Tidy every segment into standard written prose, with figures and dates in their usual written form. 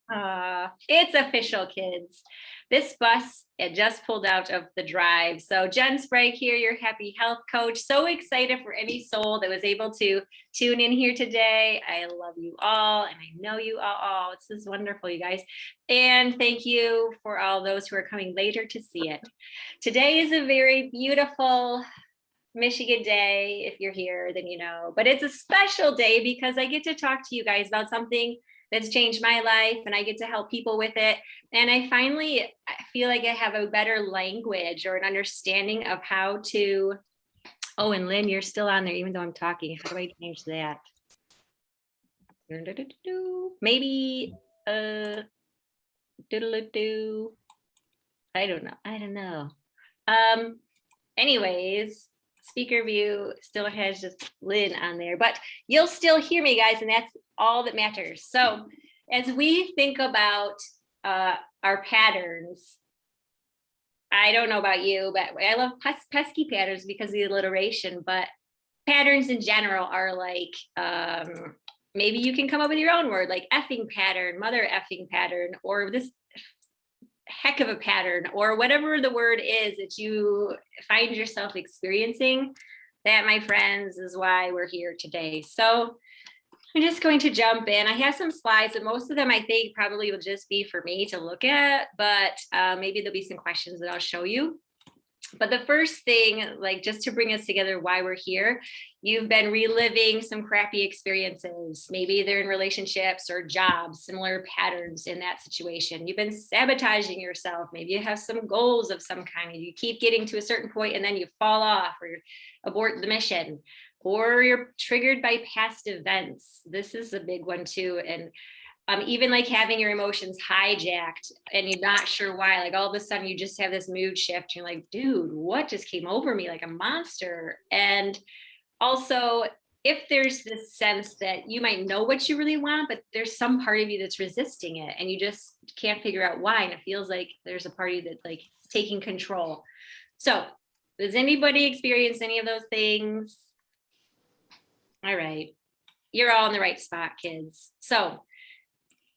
It's official, kids. This bus, it just pulled out of the drive. So Jen Sprague here, your happy health coach. So excited for any soul that was able to tune in here today. I love you all, and I know you all. This is wonderful, you guys. And thank you for all those who are coming later to see it. Today is a very beautiful Michigan day. If you're here, then you know. But it's a special day because I get to talk to you guys about something that's changed my life, and I get to help people with it. And I feel like I have a better language or an understanding of how to, oh, and Lynn, you're still on there, even though I'm talking. How do I change that? Maybe, doodle-doo. I don't know. Anyways, speaker view still has just Lynn on there, but you'll still hear me, guys, and that's all that matters. So as we think about our patterns, I don't know about you, but I love pesky patterns because of the alliteration, but patterns in general are like, maybe you can come up with your own word, like effing pattern, mother effing pattern, or this heck of a pattern, or whatever the word is that you find yourself experiencing. That, my friends, is why we're here today. So I'm just going to jump in. I have some slides, and most of them I think probably will just be for me to look at, but maybe there'll be some questions that I'll show you. But the first thing, like just to bring us together why we're here, you've been reliving some crappy experiences. Maybe they're in relationships or jobs, similar patterns in that situation. You've been sabotaging yourself. Maybe you have some goals of some kind, and you keep getting to a certain point and then you fall off or abort the mission, or you're triggered by past events. This is a big one too. And even like having your emotions hijacked and you're not sure why, like all of a sudden you just have this mood shift. You're like, dude, what just came over me like a monster? And also, if there's this sense that you might know what you really want, but there's some part of you that's resisting it and you just can't figure out why. And it feels like there's a part of you that's like taking control. So does anybody experience any of those things? All right. You're all in the right spot, kids. So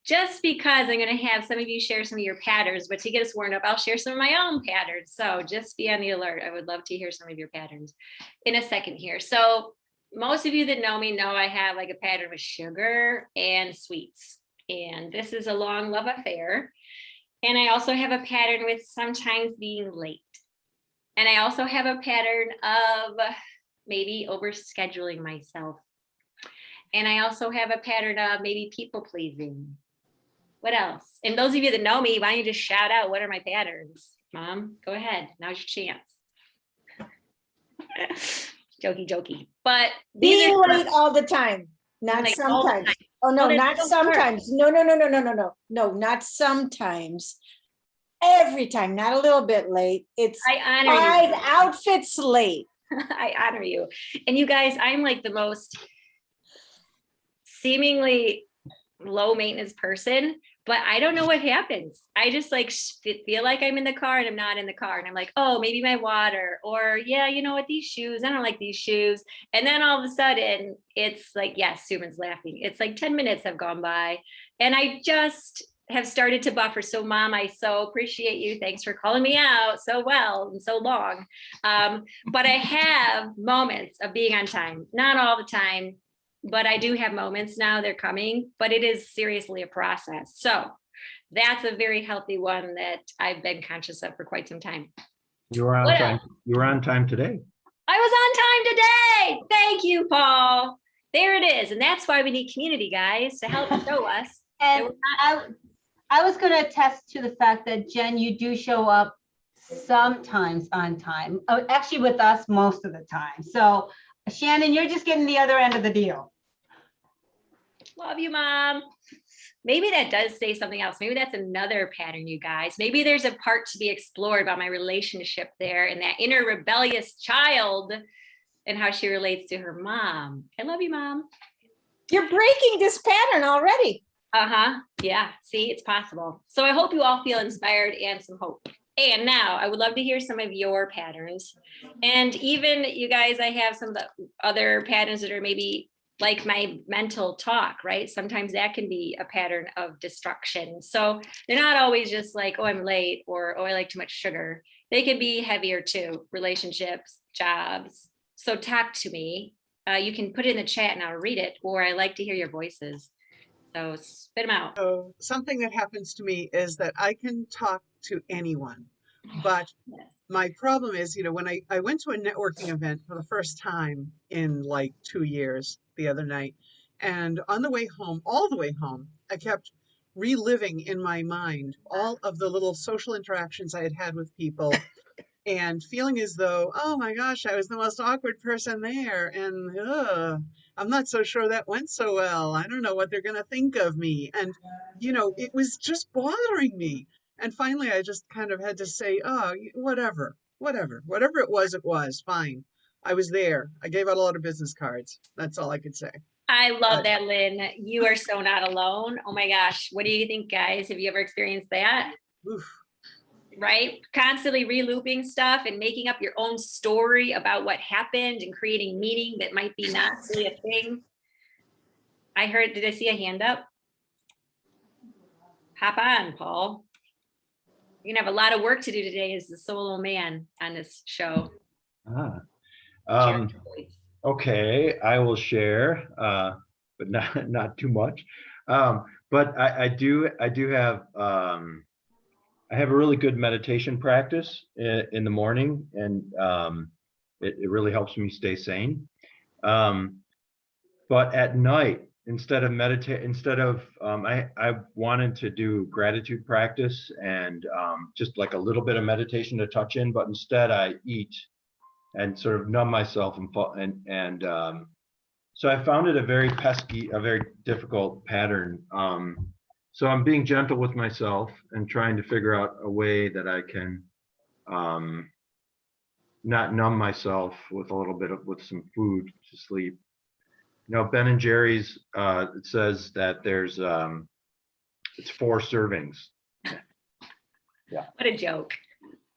just because I'm going to have some of you share some of your patterns, but to get us warmed up, I'll share some of my own patterns. So just be on the alert. I would love to hear some of your patterns in a second here. So most of you that know me know I have like a pattern with sugar and sweets. And this is a long love affair. And I also have a pattern with sometimes being late. And I also have a pattern of maybe overscheduling myself. And I also have a pattern of maybe people pleasing. What else? And those of you that know me, why don't you just shout out, what are my patterns? Mom, go ahead. Now's your chance. Jokey. But being late all the time, not like sometimes. Oh no, not sometimes. No, not sometimes. Every time, not a little bit late. It's 5 outfits late. I honor you. And you guys, I'm like the most seemingly low maintenance person, but I don't know what happens. I just like feel like I'm in the car and I'm not in the car. And I'm like, oh, maybe my water, or yeah, you know what, these shoes, I don't like these shoes. And then all of a sudden it's like, yes, Suman's laughing. It's like 10 minutes have gone by and I just have started to buffer. So Mom, I so appreciate you. Thanks for calling me out so well and so long. But I have moments of being on time, not all the time, but I do have moments now, they're coming, but it is seriously a process. So that's a very healthy one that I've been conscious of for quite some time. You were on time. You were on time today. I was on time today. Thank you, Paul. There it is. And that's why we need community, guys, to help show us. And I was going to attest to the fact that, Jen, you do show up sometimes on time, actually with us most of the time. So Shannon, you're just getting the other end of the deal. Love you, Mom. Maybe that does say something else. Maybe that's another pattern, you guys. Maybe there's a part to be explored about my relationship there and that inner rebellious child and how she relates to her mom. I love you, Mom. You're breaking this pattern already. Yeah, see, it's possible. So I hope you all feel inspired and some hope. And now I would love to hear some of your patterns. And even you guys, I have some of the other patterns that are maybe like my mental talk, right? Sometimes that can be a pattern of destruction. So they're not always just like, oh, I'm late, or, oh, I like too much sugar. They can be heavier too, relationships, jobs. So talk to me. You can put it in the chat and I'll read it, or I like to hear your voices. So spit them out. So something that happens to me is that I can talk to anyone, but my problem is, when I went to a networking event for the first time in like 2 years the other night, and on the way home, all the way home, I kept reliving in my mind all of the little social interactions I had had with people and feeling as though, oh my gosh, I was the most awkward person there. And I'm not so sure that went so well. I don't know what they're going to think of me. And, it was just bothering me. And finally, I just kind of had to say, oh, whatever it was fine. I was there. I gave out a lot of business cards. That's all I could say. I love that, Lynn. You are so not alone. Oh my gosh. What do you think, guys? Have you ever experienced that? Oof. Right? Constantly re-looping stuff and making up your own story about what happened and creating meaning that might be not really a thing. I heard, did I see a hand up? Hop on, Paul. You're gonna have a lot of work to do today as the solo man on this show. Okay, I will share, but not too much. But I do have I have a really good meditation practice in the morning, and it really helps me stay sane. But at night, instead of I wanted to do gratitude practice and just like a little bit of meditation to touch in, but instead I eat and sort of numb myself and so I found it a very difficult pattern. So I'm being gentle with myself and trying to figure out a way that I can not numb myself with with some food to sleep. Ben and Jerry's, it says that there's it's 4 servings. Yeah. What a joke.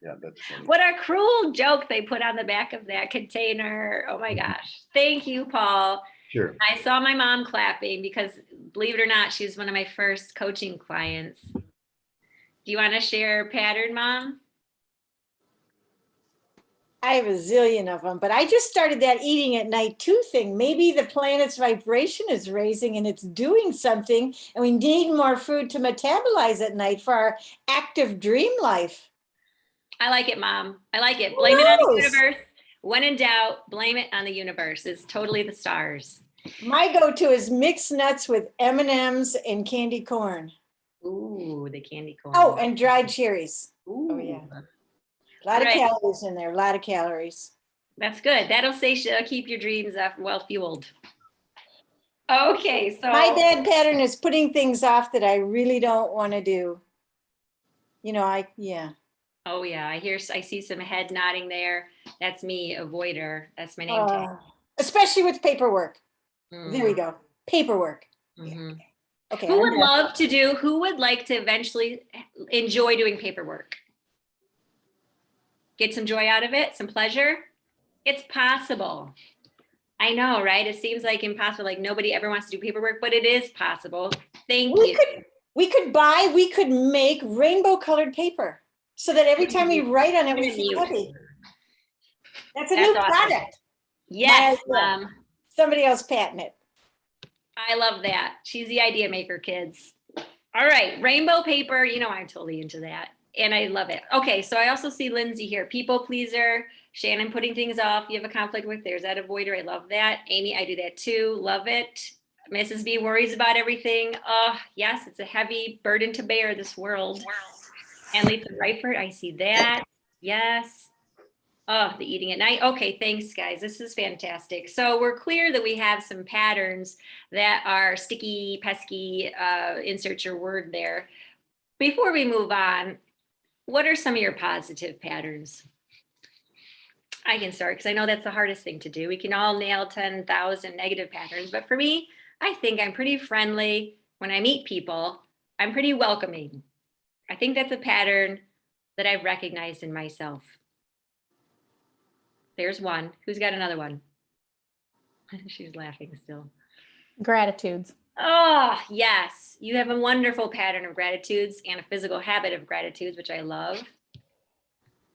Yeah, that's funny. What a cruel joke they put on the back of that container. Oh my gosh. Thank you, Paul. Sure. I saw my mom clapping because, believe it or not, she was one of my first coaching clients. Do you want to share a pattern, Mom? I have a zillion of them, but I just started that eating at night too thing. Maybe the planet's vibration is raising and it's doing something, and we need more food to metabolize at night for our active dream life. I like it, Mom. I like it. Blame it on the universe. When in doubt, blame it on the universe. It's totally the stars. My go-to is mixed nuts with M&Ms and candy corn. Ooh, the candy corn. Oh, and dried cherries. Ooh. Oh, yeah. A lot of calories in there, a lot of calories. That's good. That'll keep your dreams well fueled. Okay, so. My bad pattern is putting things off that I really don't want to do. Yeah. Oh yeah, I see some head nodding there. That's me, avoider. That's my name tag. Especially with paperwork. There we go. Paperwork. Mm-hmm. Yeah. Okay. Who would like to eventually enjoy doing paperwork? Get some joy out of it, some pleasure? It's possible. I know, right? It seems like impossible, like nobody ever wants to do paperwork, but it is possible. Thank you. We could make rainbow colored paper so that every time we write on it, we feel happy. That's a new product. Yes. Somebody else patent it. I love that. She's the idea maker, kids. All right. Rainbow paper. I'm totally into that. And I love it. Okay. So I also see Lindsay here. People pleaser. Shannon putting things off. You have a conflict with. There's that avoider. I love that. Amy, I do that too. Love it. Mrs. B worries about everything. Oh, yes. It's a heavy burden to bear, this world. And Lisa Reifert, I see that. Yes. Oh, the eating at night. Okay, thanks, guys. This is fantastic. So we're clear that we have some patterns that are sticky, pesky, insert your word there. Before we move on, what are some of your positive patterns? I can start because I know that's the hardest thing to do. We can all nail 10,000 negative patterns, but for me, I think I'm pretty friendly. When I meet people, I'm pretty welcoming. I think that's a pattern that I've recognized in myself. There's one. Who's got another one? She's laughing still. Gratitudes. Oh, yes. You have a wonderful pattern of gratitudes and a physical habit of gratitudes, which I love.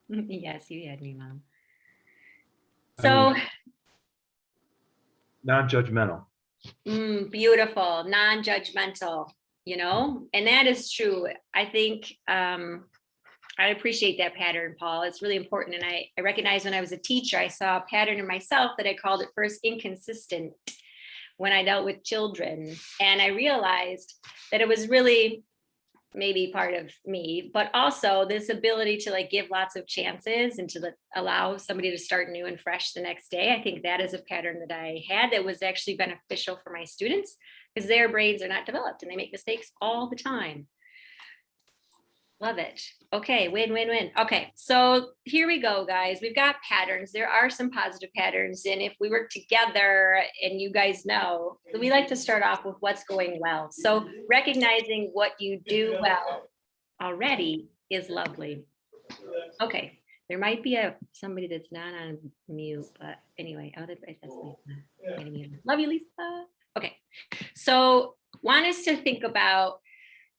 Yes, you had me, Mom. So, Non-judgmental. beautiful, non-judgmental, and that is true. I think I appreciate that pattern, Paul. It's really important. And I recognize when I was a teacher, I saw a pattern in myself that I called at first inconsistent when I dealt with children. And I realized that it was really maybe part of me, but also this ability to like give lots of chances and to allow somebody to start new and fresh the next day. I think that is a pattern that I had that was actually beneficial for my students because their brains are not developed and they make mistakes all the time. Love it. Okay, win, win, win. Okay, so here we go, guys. We've got patterns. There are some positive patterns. And if we work together, and you guys know, we like to start off with what's going well. So recognizing what you do well already is lovely. Okay, there might be somebody that's not on mute, but anyway, that's Lisa. Love you, Lisa. Okay, so want us to think about,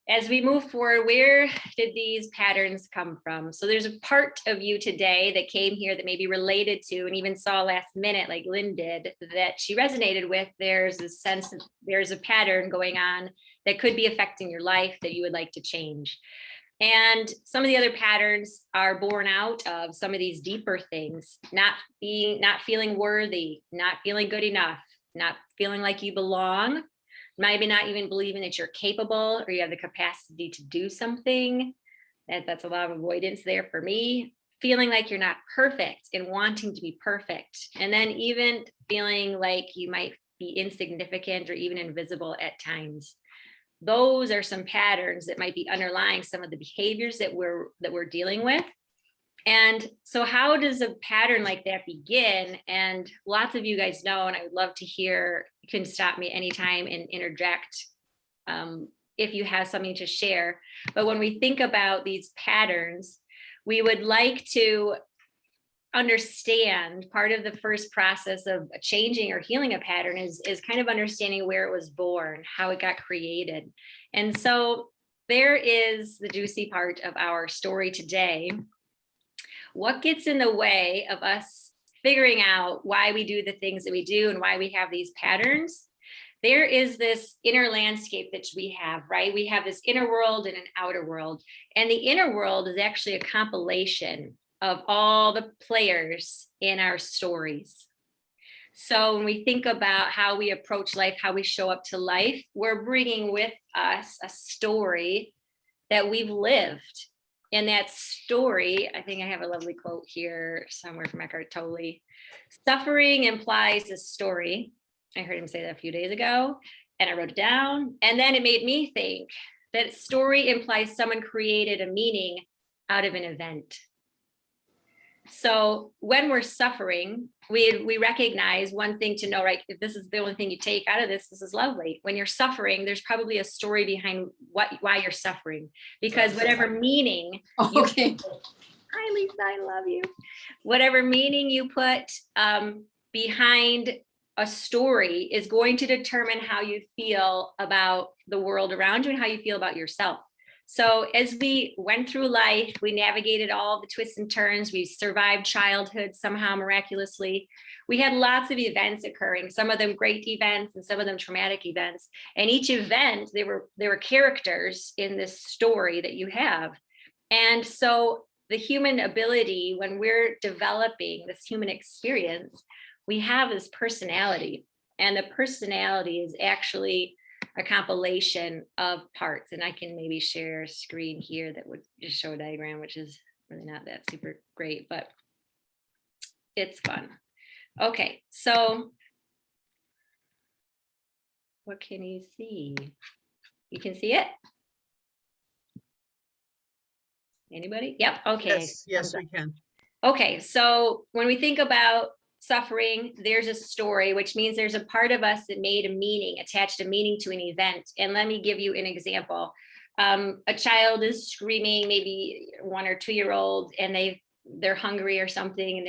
as we move forward, where did these patterns come from? So there's a part of you today that came here that may be related to and even saw last minute, like Lynn did, that she resonated with. There's a sense of there's a pattern going on that could be affecting your life that you would like to change. And some of the other patterns are born out of some of these deeper things, not feeling worthy, not feeling good enough, not feeling like you belong, maybe not even believing that you're capable or you have the capacity to do something. That's a lot of avoidance there for me. Feeling like you're not perfect and wanting to be perfect. And then even feeling like you might be insignificant or even invisible at times. Those are some patterns that might be underlying some of the behaviors that we're dealing with. And so how does a pattern like that begin? And lots of you guys know, and I would love to hear, you can stop me anytime and interject if you have something to share. But when we think about these patterns, we would like to understand part of the first process of changing or healing a pattern is kind of understanding where it was born, how it got created. And so there is the juicy part of our story today. What gets in the way of us figuring out why we do the things that we do and why we have these patterns? There is this inner landscape that we have, right? We have this inner world and an outer world. And the inner world is actually a compilation of all the players in our stories. So when we think about how we approach life, how we show up to life, we're bringing with us a story that we've lived. And that story, I think I have a lovely quote here somewhere from Eckhart Tolle. Suffering implies a story. I heard him say that a few days ago, and I wrote it down. And then it made me think that story implies someone created a meaning out of an event. So when we're suffering, we recognize one thing to know, right? If this is the only thing you take out of this is lovely. When you're suffering, there's probably a story behind why you're suffering, because whatever meaning Okay. Hi, Lisa, I love you. Whatever meaning you put behind a story is going to determine how you feel about the world around you and how you feel about yourself. So as we went through life, we navigated all the twists and turns. We survived childhood somehow miraculously. We had lots of events occurring, some of them great events and some of them traumatic events. And each event, there were characters in this story that you have. And so the human ability, when we're developing this human experience, we have this personality. And the personality is actually a compilation of parts. And I can maybe share a screen here that would just show a diagram, which is really not that super great, but it's fun. Okay, so what can you see? You can see it? Anybody? Yep, okay. Yes, we can. Okay, so when we think about suffering, there's a story, which means there's a part of us that made a meaning, attached a meaning to an event. And let me give you an example. A child is screaming, maybe 1 or 2 year old, and they're hungry or something, and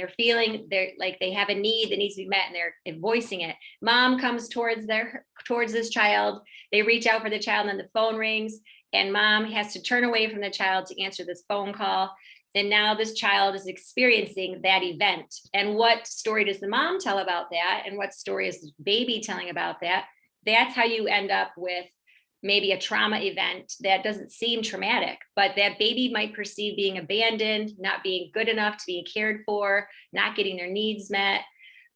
they're like they have a need that needs to be met, and they're voicing it. Mom comes towards this child, they reach out for the child, and then the phone rings, and mom has to turn away from the child to answer this phone call. And now this child is experiencing that event. And what story does the mom tell about that? And what story is the baby telling about that? That's how you end up with maybe a trauma event that doesn't seem traumatic, but that baby might perceive being abandoned, not being good enough to be cared for, not getting their needs met,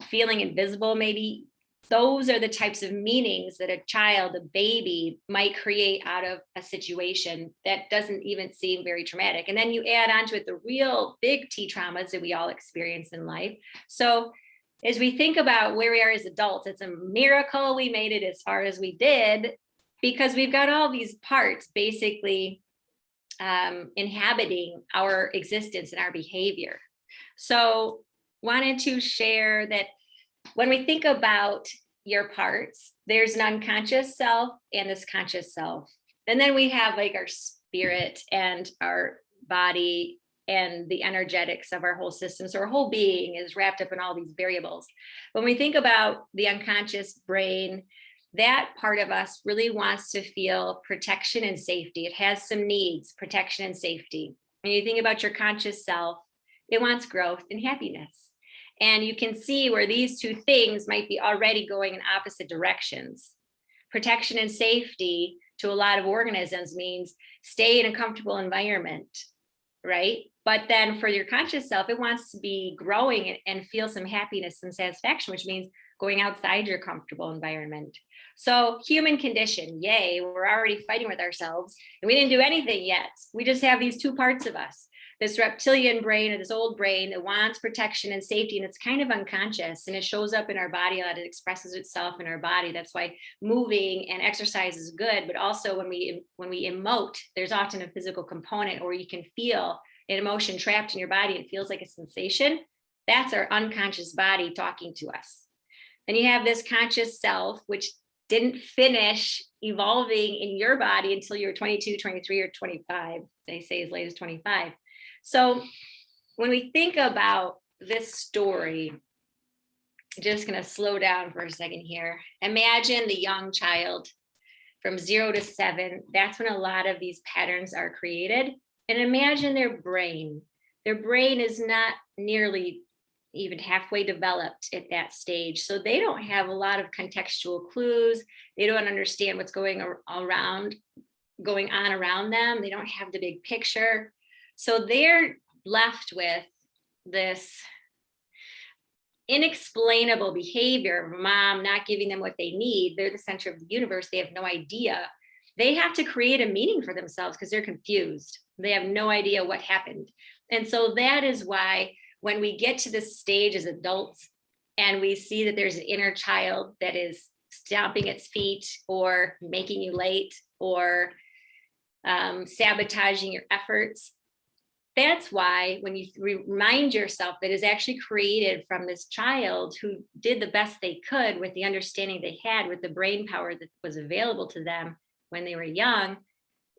feeling invisible maybe. Those are the types of meanings that a child, a baby, might create out of a situation that doesn't even seem very traumatic. And then you add onto it the real big T traumas that we all experience in life. So as we think about where we are as adults, it's a miracle we made it as far as we did, because we've got all these parts basically inhabiting our existence and our behavior. So wanted to share that when we think about your parts, there's an unconscious self and this conscious self. And then we have like our spirit and our body and the energetics of our whole system. So our whole being is wrapped up in all these variables. When we think about the unconscious brain, that part of us really wants to feel protection and safety. It has some needs, protection and safety. When you think about your conscious self, it wants growth and happiness. And you can see where these two things might be already going in opposite directions. Protection and safety to a lot of organisms means stay in a comfortable environment, right? But then for your conscious self, it wants to be growing and feel some happiness and satisfaction, which means going outside your comfortable environment. So human condition, yay, we're already fighting with ourselves and we didn't do anything yet. We just have these two parts of us. This reptilian brain or this old brain that wants protection and safety, and it's kind of unconscious and it shows up in our body a lot. It expresses itself in our body. That's why moving and exercise is good, but also when we emote, there's often a physical component, or you can feel an emotion trapped in your body. It feels like a sensation. That's our unconscious body talking to us. Then you have this conscious self, which didn't finish evolving in your body until you were 22, 23, or 25. They say as late as 25. So when we think about this story, just going to slow down for a second here. Imagine the young child from 0 to 7. That's when a lot of these patterns are created. And imagine their brain. Their brain is not nearly even halfway developed at that stage. So they don't have a lot of contextual clues. They don't understand what's going on around them. They don't have the big picture. So they're left with this inexplainable behavior of mom not giving them what they need. They're the center of the universe. They have no idea. They have to create a meaning for themselves because they're confused. They have no idea what happened. And so that is why when we get to this stage as adults and we see that there's an inner child that is stomping its feet or making you late or sabotaging your efforts, that's why when you remind yourself that is actually created from this child who did the best they could with the understanding they had, with the brain power that was available to them when they were young,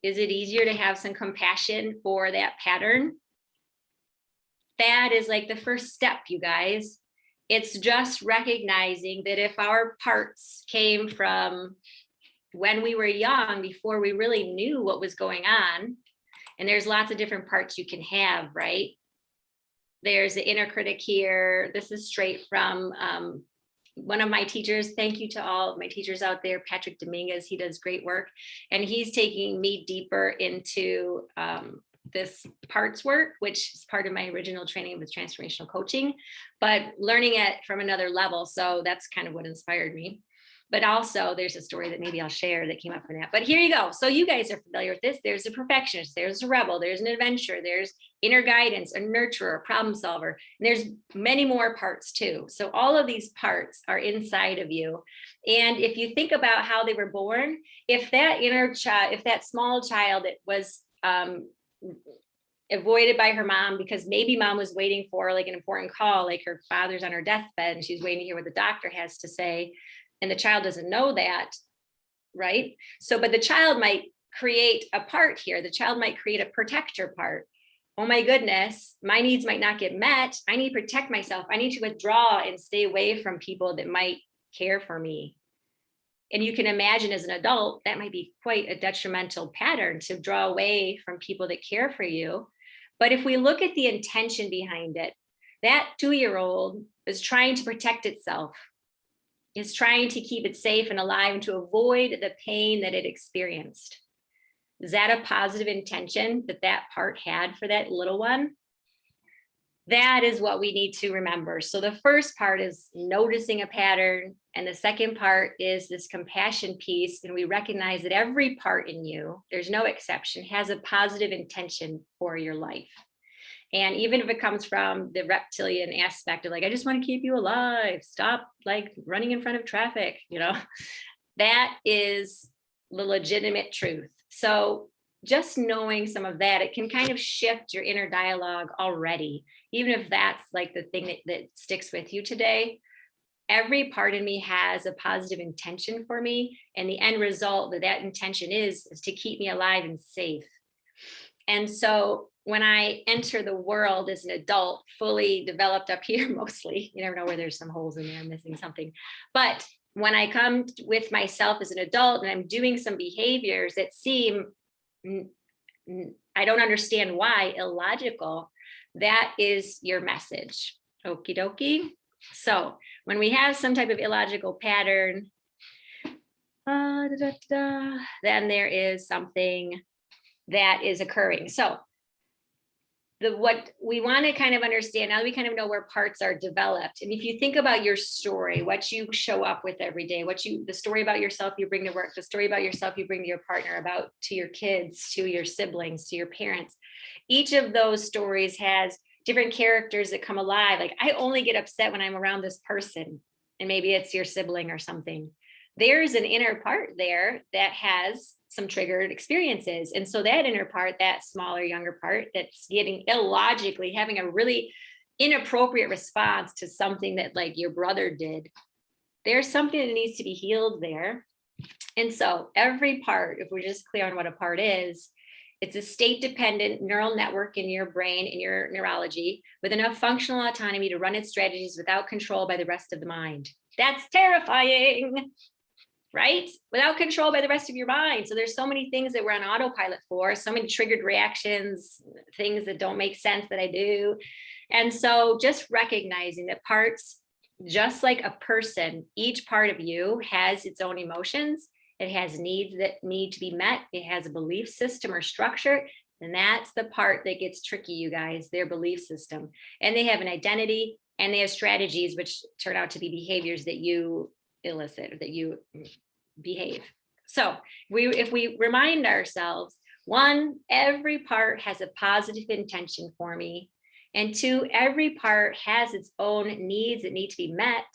is it easier to have some compassion for that pattern? That is like the first step, you guys. It's just recognizing that if our parts came from when we were young, before we really knew what was going on, and there's lots of different parts you can have, right? There's the inner critic here. This is straight from one of my teachers. Thank you to all of my teachers out there, Patrick Dominguez. He does great work. And he's taking me deeper into this parts work, which is part of my original training with transformational coaching, but learning it from another level. So that's kind of what inspired me. But also there's a story that maybe I'll share that came up from that. But here you go. So you guys are familiar with this. There's a perfectionist, there's a rebel, there's an adventurer, there's inner guidance, a nurturer, a problem solver. And there's many more parts too. So all of these parts are inside of you. And if you think about how they were born, if that inner child, if that small child that was avoided by her mom because maybe mom was waiting for like an important call, like her father's on her deathbed and she's waiting to hear what the doctor has to say, and the child doesn't know that, right? So, but the child might create a part here. The child might create a protector part. oh my goodness, my needs might not get met. I need to protect myself. I need to withdraw and stay away from people that might care for me. And you can imagine as an adult, that might be quite a detrimental pattern to draw away from people that care for you. But if we look at the intention behind it, that 2-year-old is trying to protect itself, is trying to keep it safe and alive and to avoid the pain that it experienced. Is that a positive intention that that part had for that little one? That is what we need to remember. So the first part is noticing a pattern. And the second part is this compassion piece. And we recognize that every part in you, there's no exception, has a positive intention for your life. And even if it comes from the reptilian aspect of like, I just want to keep you alive, stop like running in front of traffic, you know, that is the legitimate truth. So just knowing some of that, it can kind of shift your inner dialogue already, even if that's like the thing that sticks with you today. Every part in me has a positive intention for me. And the end result that intention is to keep me alive and safe. And so when I enter the world as an adult, fully developed up here, mostly, you never know where there's some holes in there, I'm missing something. But when I come with myself as an adult and I'm doing some behaviors that seem, I don't understand why, illogical, that is your message. Okie dokie. So when we have some type of illogical pattern, then there is something that is occurring. So what we want to kind of understand, now that we kind of know where parts are developed, and if you think about your story, what you show up with every day, the story about yourself you bring to work, the story about yourself you bring to your partner, about to your kids, to your siblings, to your parents, each of those stories has different characters that come alive. Like, I only get upset when I'm around this person, and maybe it's your sibling or something. There's an inner part there that has some triggered experiences. And so that inner part, that smaller, younger part that's getting illogically, having a really inappropriate response to something that like your brother did, there's something that needs to be healed there. And so every part, if we're just clear on what a part is, it's a state-dependent neural network in your brain, in your neurology, with enough functional autonomy to run its strategies without control by the rest of the mind. That's terrifying, right? Without control by the rest of your mind. So there's so many things that we're on autopilot for, so many triggered reactions, things that don't make sense that I do. And so just recognizing that parts, just like a person, each part of you has its own emotions. It has needs that need to be met. It has a belief system or structure. And that's the part that gets tricky, you guys, their belief system. And they have an identity and they have strategies, which turn out to be behaviors that you elicit, that you behave. So if we remind ourselves, 1, every part has a positive intention for me. And 2, every part has its own needs that need to be met.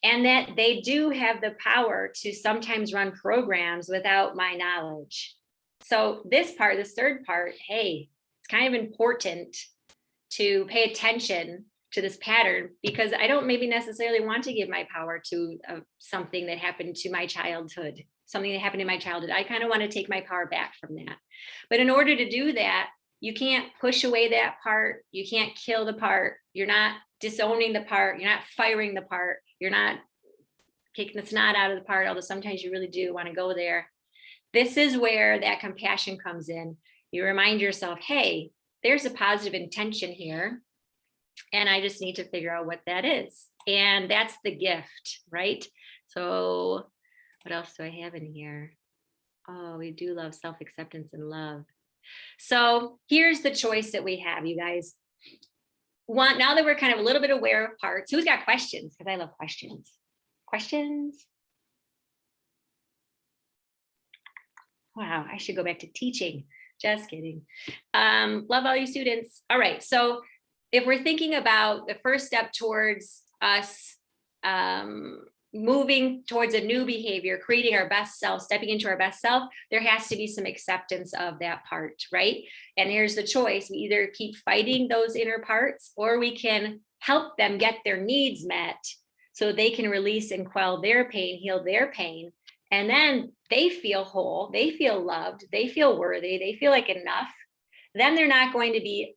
And that they do have the power to sometimes run programs without my knowledge. So this part, this third part, hey, it's kind of important to pay attention to this pattern, because I don't maybe necessarily want to give my power to something that happened to my childhood, something that happened in my childhood. I kind of want to take my power back from that. But in order to do that, you can't push away that part. You can't kill the part. You're not disowning the part. You're not firing the part. You're not kicking the snot out of the part, although sometimes you really do want to go there. This is where that compassion comes in. You remind yourself, hey, there's a positive intention here, and I just need to figure out what that is. And that's the gift, right? So what else do I have in here? Oh, we do love self-acceptance and love. So here's the choice that we have, you guys. Now that we're kind of a little bit aware of parts, who's got questions? Because I love questions. Questions? Wow, I should go back to teaching. Just kidding. Love all you students. All right, so if we're thinking about the first step towards us moving towards a new behavior, creating our best self, stepping into our best self, there has to be some acceptance of that part, right? And here's the choice. We either keep fighting those inner parts, or we can help them get their needs met so they can release and quell their pain, heal their pain. And then they feel whole, they feel loved, they feel worthy, they feel like enough. then they're not going to be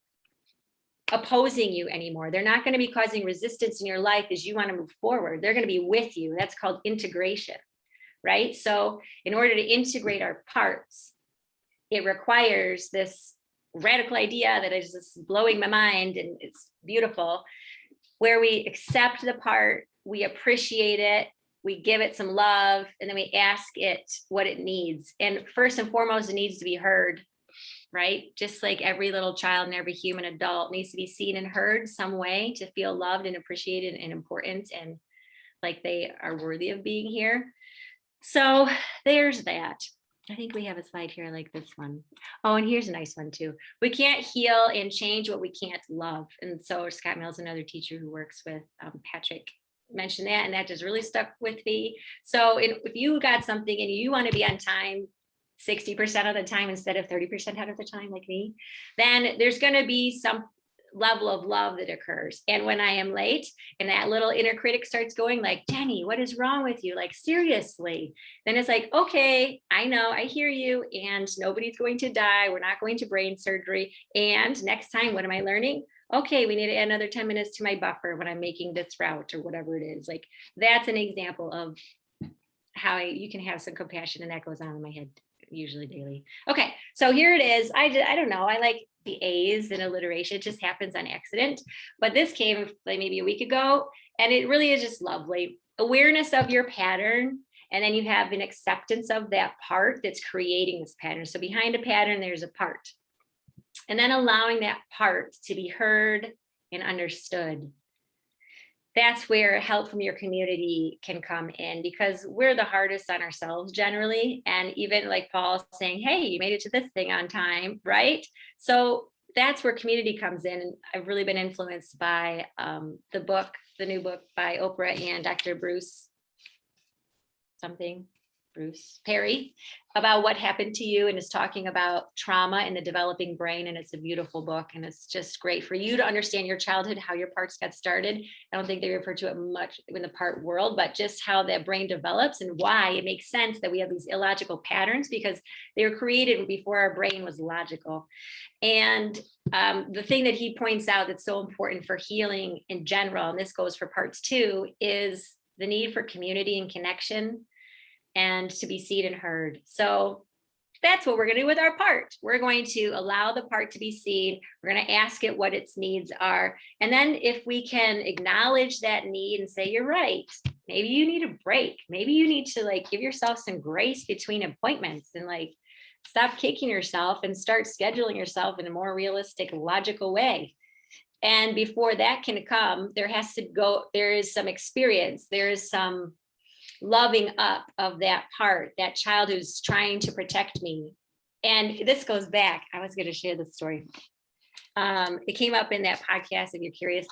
opposing you anymore. They're not going to be causing resistance in your life as you want to move forward. They're going to be with you. That's called integration, right? So in order to integrate our parts, it requires this radical idea that is just blowing my mind, and it's beautiful, where we accept the part, we appreciate it, we give it some love, and then we ask it what it needs. And first and foremost, it needs to be heard, right? Just like every little child and every human adult needs to be seen and heard some way to feel loved and appreciated and important and like they are worthy of being here. So there's that. I think we have a slide here like this one. Oh, and here's a nice one too. We can't heal and change what we can't love. And so Scott Mills, another teacher who works with Patrick, mentioned that, and that just really stuck with me. So if you got something and you want to be on time 60% of the time instead of 30% out of the time like me, then there's going to be some level of love that occurs. And when I am late and that little inner critic starts going like, Jenny, what is wrong with you? Like, seriously, then it's like, okay, I know, I hear you, and nobody's going to die. We're not going to brain surgery. And next time, what am I learning? Okay, we need to add another 10 minutes to my buffer when I'm making this route or whatever it is. Like, that's an example of how you can have some compassion, and that goes on in my head usually daily. Okay, so here it is. I don't know. I like the A's in alliteration. It just happens on accident. But this came like maybe a week ago, and it really is just lovely. Awareness of your pattern, and then you have an acceptance of that part that's creating this pattern. So behind a pattern, there's a part. And then allowing that part to be heard and understood. That's where help from your community can come in, because we're the hardest on ourselves generally. And even like Paul saying, hey, you made it to this thing on time, right? So that's where community comes in. And I've really been influenced by the new book by Oprah and Dr. Bruce Perry, about what happened to you, and is talking about trauma in the developing brain. And it's a beautiful book, and it's just great for you to understand your childhood, how your parts got started. I don't think they refer to it much in the part world, but just how that brain develops and why it makes sense that we have these illogical patterns, because they were created before our brain was logical. And the thing that he points out that's so important for healing in general, and this goes for parts too, is the need for community and connection, and to be seen and heard. So that's what we're going to do with our part. We're going to allow the part to be seen. We're going to ask it what its needs are. And then if we can acknowledge that need and say, you're right, maybe you need a break. Maybe you need to like give yourself some grace between appointments, and like stop kicking yourself and start scheduling yourself in a more realistic, logical way. And before that can come, there is some experience. There is some loving up of that part, that child who's trying to protect me. And this goes back, I was going to share this story. It came up in that podcast, if you're curious,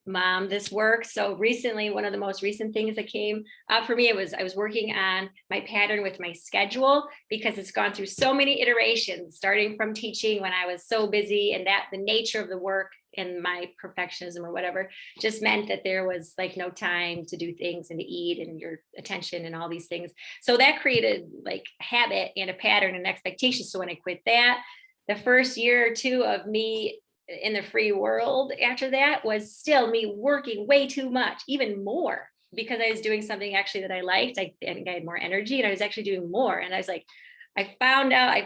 Mom, This Works. So recently, one of the most recent things that came up for me, I was working on my pattern with my schedule, because it's gone through so many iterations, starting from teaching when I was so busy, and that the nature of the work and my perfectionism or whatever just meant that there was like no time to do things and to eat and your attention and all these things. So that created like a habit and a pattern and expectation. So when I quit that, the first year or two of me in the free world after that was still me working way too much, even more, because I was doing something actually that I liked. I think I had more energy, and I was actually doing more. And I was like, I found out,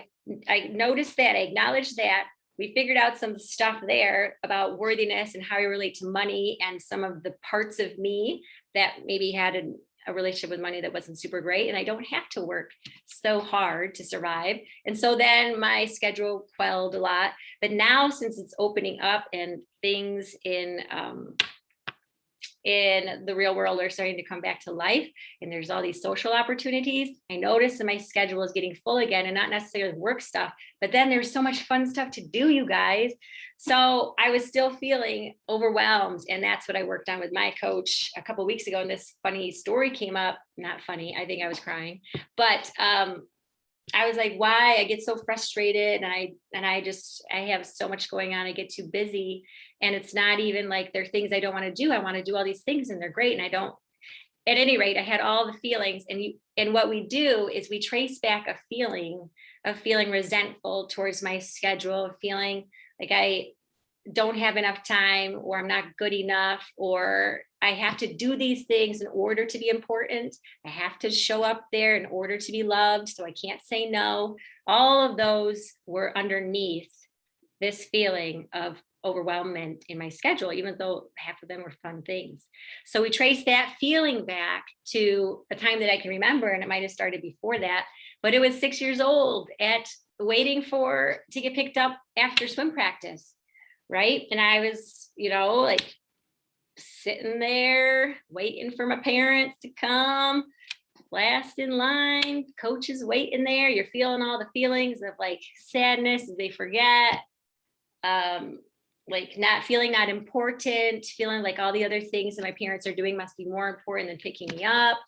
I noticed that, I acknowledged that. We figured out some stuff there about worthiness and how we relate to money, and some of the parts of me that maybe had a relationship with money that wasn't super great, and I don't have to work so hard to survive. And so then my schedule quelled a lot. But now, since it's opening up and things in the real world are starting to come back to life, and there's all these social opportunities, I notice that my schedule is getting full again, and not necessarily work stuff, but then there's so much fun stuff to do, you guys. So I was still feeling overwhelmed, and that's what I worked on with my coach a couple of weeks ago. And this funny story came up, not funny, I think I was crying, but I was like, why? I get so frustrated, and I have so much going on. I get too busy, and it's not even like they're things I don't want to do. I want to do all these things, and they're great. And at any rate, I had all the feelings, and what we do is we trace back a feeling of feeling resentful towards my schedule, of feeling like I don't have enough time, or I'm not good enough, or I have to do these things in order to be important. I have to show up there in order to be loved, so I can't say no. All of those were underneath this feeling of overwhelmment in my schedule, even though half of them were fun things. So we trace that feeling back to a time that I can remember, and it might have started before that, but it was 6 years old at waiting to get picked up after swim practice. Right. And I was, like sitting there waiting for my parents to come, last in line, coach is waiting there. You're feeling all the feelings of like sadness as they forget, like not important, feeling like all the other things that my parents are doing must be more important than picking me up,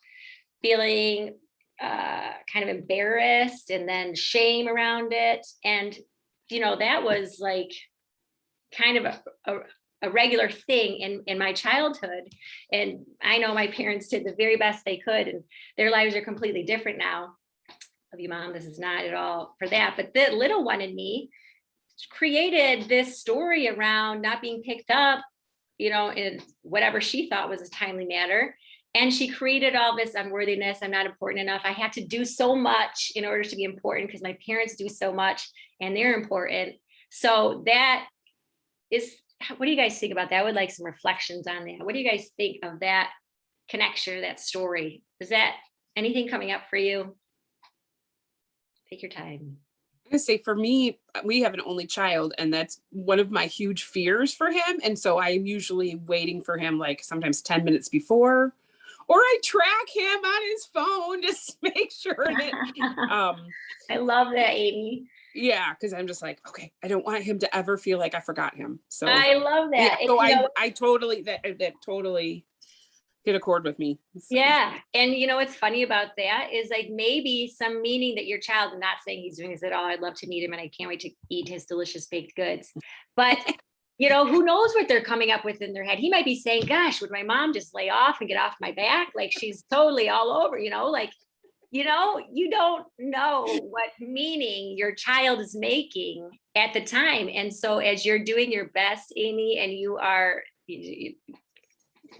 feeling kind of embarrassed, and then shame around it. And, that was like kind of a regular thing in my childhood. And I know my parents did the very best they could, and their lives are completely different now. Love you, Mom. This is not at all for that. But the little one in me created this story around not being picked up, in whatever she thought was a timely manner. And she created all this unworthiness. I'm not important enough. I had to do so much in order to be important because my parents do so much and they're important. So that is, what do you guys think about that? I would like some reflections on that. What do you guys think of that connection, that story? Is that anything coming up for you? Take your time. I'm gonna say, for me, we have an only child, and that's one of my huge fears for him. And so I'm usually waiting for him, like sometimes 10 minutes before, or I track him on his phone to make sure that I love that, Amy. yeah, because I'm just like, okay, I don't want him to ever feel like I forgot him. So I love that. yeah, so I totally that totally hit a chord with me. Yeah. And what's funny about that is like maybe some meaning that your child, I'm not saying he's doing this at all. I'd love to meet him and I can't wait to eat his delicious baked goods. But who knows what they're coming up with in their head. He might be saying, gosh, would my mom just lay off and get off my back? Like she's totally all over, like, you don't know what meaning your child is making at the time. And so as you're doing your best, Amy, and you are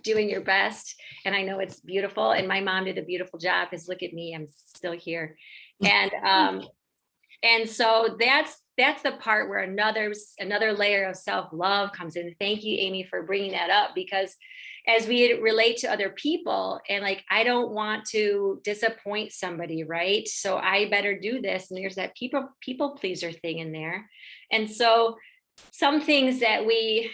doing your best, and I know it's beautiful, and my mom did a beautiful job, because look at me, I'm still here. And so that's the part where another layer of self-love comes in. Thank you, Amy, for bringing that up, because as we relate to other people, and like, I don't want to disappoint somebody, right? So I better do this. And there's that people pleaser thing in there. And so some things that we,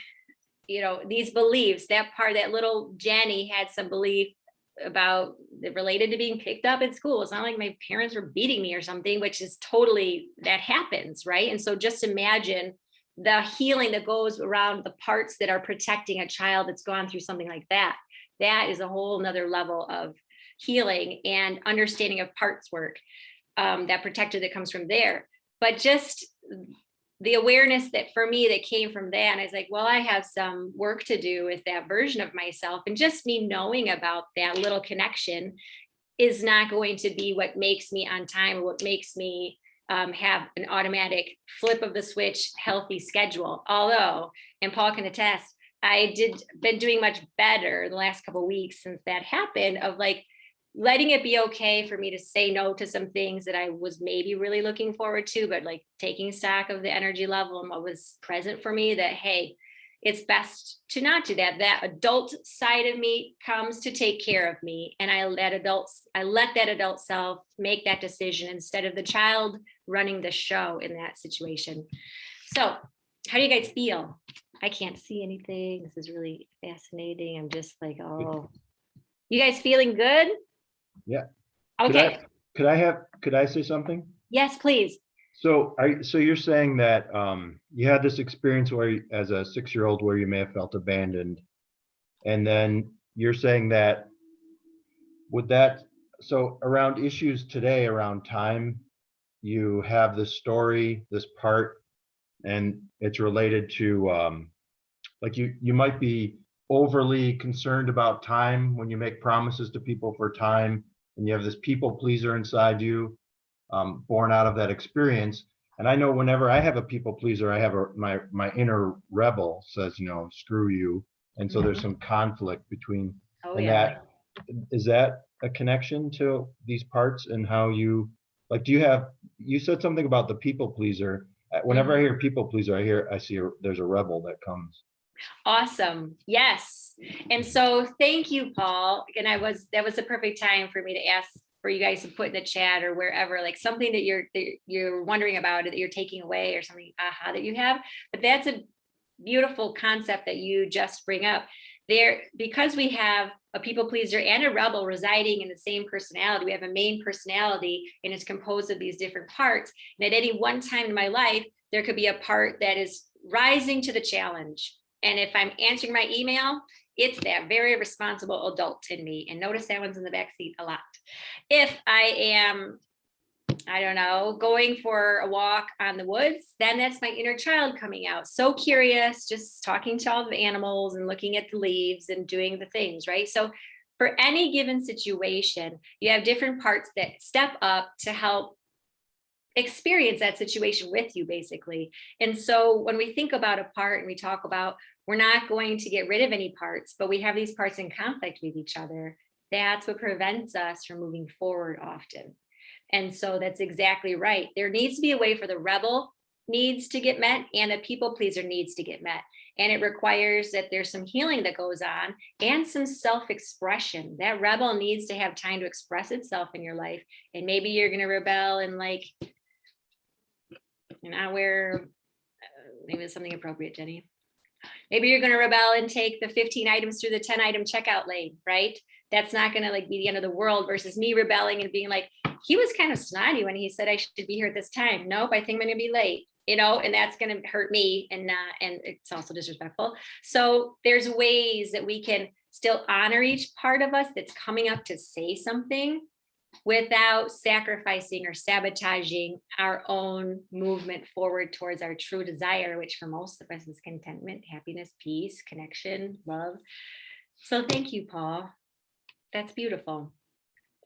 these beliefs, that little Jenny had some belief about that related to being picked up at school. It's not like my parents were beating me or something, which is totally, that happens, right? And so just imagine the healing that goes around the parts that are protecting a child that's gone through something like that. That is a whole nother level of healing and understanding of parts work, that protector that comes from there. But just the awareness that for me that came from that, and I was like, well, I have some work to do with that version of myself. And just me knowing about that little connection is not going to be what makes me on time, or what makes me have an automatic flip of the switch, healthy schedule. Although, and Paul can attest, been doing much better the last couple of weeks since that happened, of like letting it be okay for me to say no to some things that I was maybe really looking forward to, but like taking stock of the energy level and what was present for me, that, hey, it's best to not do that. That adult side of me comes to take care of me. And I let that adult self make that decision instead of the child running the show in that situation. So how do you guys feel? I can't see anything. This is really fascinating. I'm just like, oh, you guys feeling good? Yeah. Okay. Could I say something? Yes, please. So you're saying that you had this experience where, as a 6-year-old, where you may have felt abandoned, and then you're saying that so around issues today, around time, you have this story, this part, and it's related to like you might be overly concerned about time when you make promises to people for time, and you have this people pleaser inside you, born out of that experience. And I know whenever I have a people pleaser, I have my inner rebel says, screw you. And so there's some conflict between, Oh, and yeah. is that a connection to these parts and how you, like, you said something about the people pleaser. Whenever I hear people pleaser, there's a rebel that comes. Awesome. Yes. And so thank you, Paul. And that was the perfect time for me to ask for you guys to put in the chat or wherever, like something that you're wondering about, that you're taking away, or something aha that you have. But that's a beautiful concept that you just bring up there, because we have a people pleaser and a rebel residing in the same personality. We have a main personality, and it's composed of these different parts. And at any one time in my life, there could be a part that is rising to the challenge. And if I'm answering my email, it's that very responsible adult in me. And notice that one's in the back seat a lot. If I am, I don't know, going for a walk on the woods, then that's my inner child coming out. So curious, just talking to all the animals and looking at the leaves and doing the things, right? So for any given situation, you have different parts that step up to help experience that situation with you, basically. And so when we think about a part and we talk about, we're not going to get rid of any parts, but we have these parts in conflict with each other, that's what prevents us from moving forward often. And so that's exactly right. There needs to be a way for the rebel needs to get met and the people pleaser needs to get met. And it requires that there's some healing that goes on and some self-expression. That rebel needs to have time to express itself in your life. And maybe you're going to rebel and like, not wear, maybe it's something appropriate, Jenny. Maybe you're going to rebel and take the 15 items through the 10 item checkout lane, right? That's not going to like be the end of the world, versus me rebelling and being like, he was kind of snotty when he said I should be here at this time. Nope, I think I'm going to be late, and that's going to hurt me, and it's also disrespectful. So there's ways that we can still honor each part of us that's coming up to say something without sacrificing or sabotaging our own movement forward towards our true desire, which for most of us is contentment, happiness, peace, connection, love. So thank you, Paul. That's beautiful.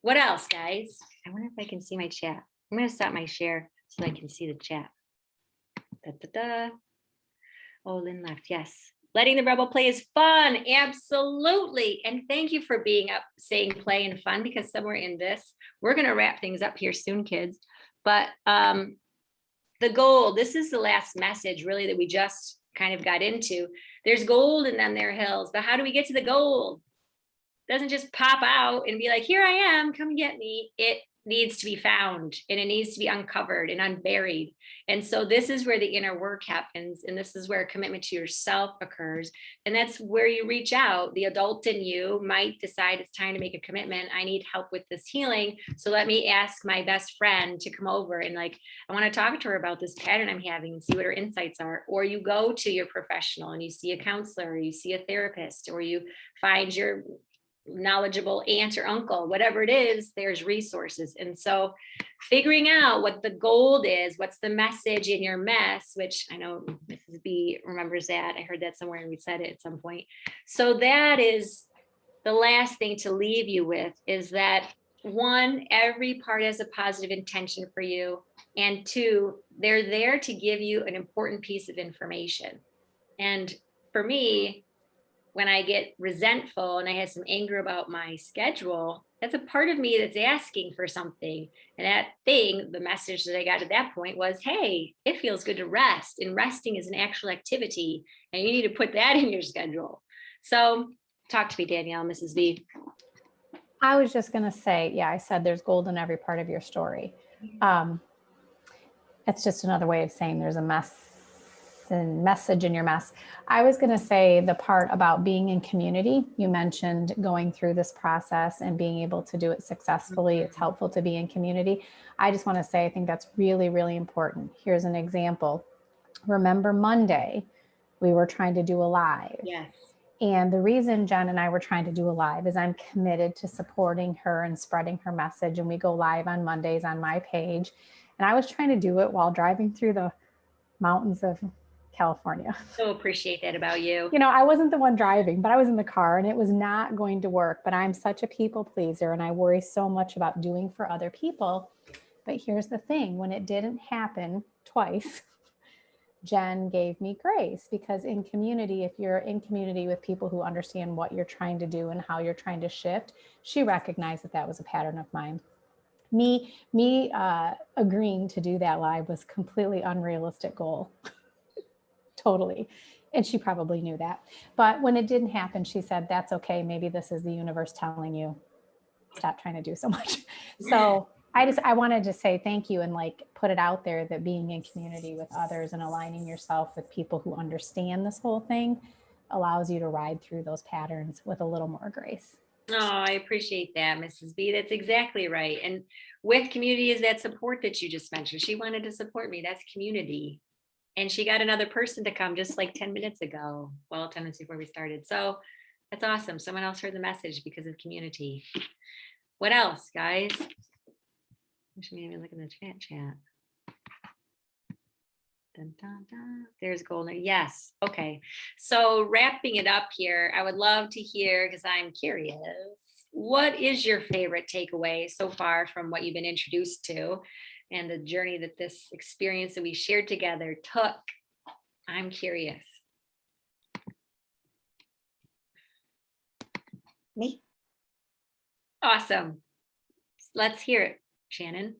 What else, guys? I wonder if I can see my chat. I'm going to stop my share so I can see the chat. Oh, Lynn left. Yes. Letting the rebel play is fun. Absolutely. And thank you for being up, saying play and fun, because somewhere in this, we're going to wrap things up here soon, kids. But the goal, this is the last message really that we just kind of got into. There's gold and then there are hills, but how do we get to the gold? It doesn't just pop out and be like, here I am, come get me. It needs to be found, and it needs to be uncovered and unburied. And so this is where the inner work happens. And this is where commitment to yourself occurs. And that's where you reach out. The adult in you might decide it's time to make a commitment. I need help with this healing. So let me ask my best friend to come over and I want to talk to her about this pattern I'm having and see what her insights are. Or you go to your professional and you see a counselor, or you see a therapist, or you find your knowledgeable aunt or uncle, whatever it is, there's resources. And so figuring out what the gold is, what's the message in your mess, which I know Mrs. B remembers that. I heard that somewhere and we said it at some point. So that is the last thing to leave you with, is that one, every part has a positive intention for you. And two, they're there to give you an important piece of information. And for me, when I get resentful and I have some anger about my schedule, that's a part of me that's asking for something. And that thing, the message that I got at that point was, hey, it feels good to rest. And resting is an actual activity. And you need to put that in your schedule. So talk to me, Danielle, Mrs. B. I was just going to say, yeah, I said there's gold in every part of your story. It's just another way of saying there's a message in your mess. I was going to say the part about being in community. You mentioned going through this process and being able to do it successfully. It's helpful to be in community. I just want to say, I think that's really, really important. Here's an example. Remember Monday, we were trying to do a live. Yes. And the reason Jen and I were trying to do a live is I'm committed to supporting her and spreading her message. And we go live on Mondays on my page. And I was trying to do it while driving through the mountains of California. So appreciate that about you. You know, I wasn't the one driving, but I was in the car and it was not going to work. But I'm such a people pleaser and I worry so much about doing for other people. But here's the thing, when it didn't happen twice, Jen gave me grace, because in community, if you're in community with people who understand what you're trying to do and how you're trying to shift, she recognized that that was a pattern of mine. Me agreeing to do that live was completely unrealistic goal. Totally. And she probably knew that. But when it didn't happen, she said, that's okay. Maybe this is the universe telling you, stop trying to do so much. So I wanted to say thank you and like put it out there that being in community with others and aligning yourself with people who understand this whole thing allows you to ride through those patterns with a little more grace. Oh, I appreciate that, Mrs. B. That's exactly right. And with community is that support that you just mentioned. She wanted to support me. That's community. And she got another person to come just like 10 minutes ago. Well, 10 minutes before we started. So that's awesome. Someone else heard the message because of community. What else, guys? I should maybe look in the chat. Dun, dun, dun. There's Golden. Yes. Okay. So wrapping it up here, I would love to hear, because I'm curious, what is your favorite takeaway so far from what you've been introduced to and the journey that this experience that we shared together took? I'm curious. Me? Awesome. Let's hear it, Shannon.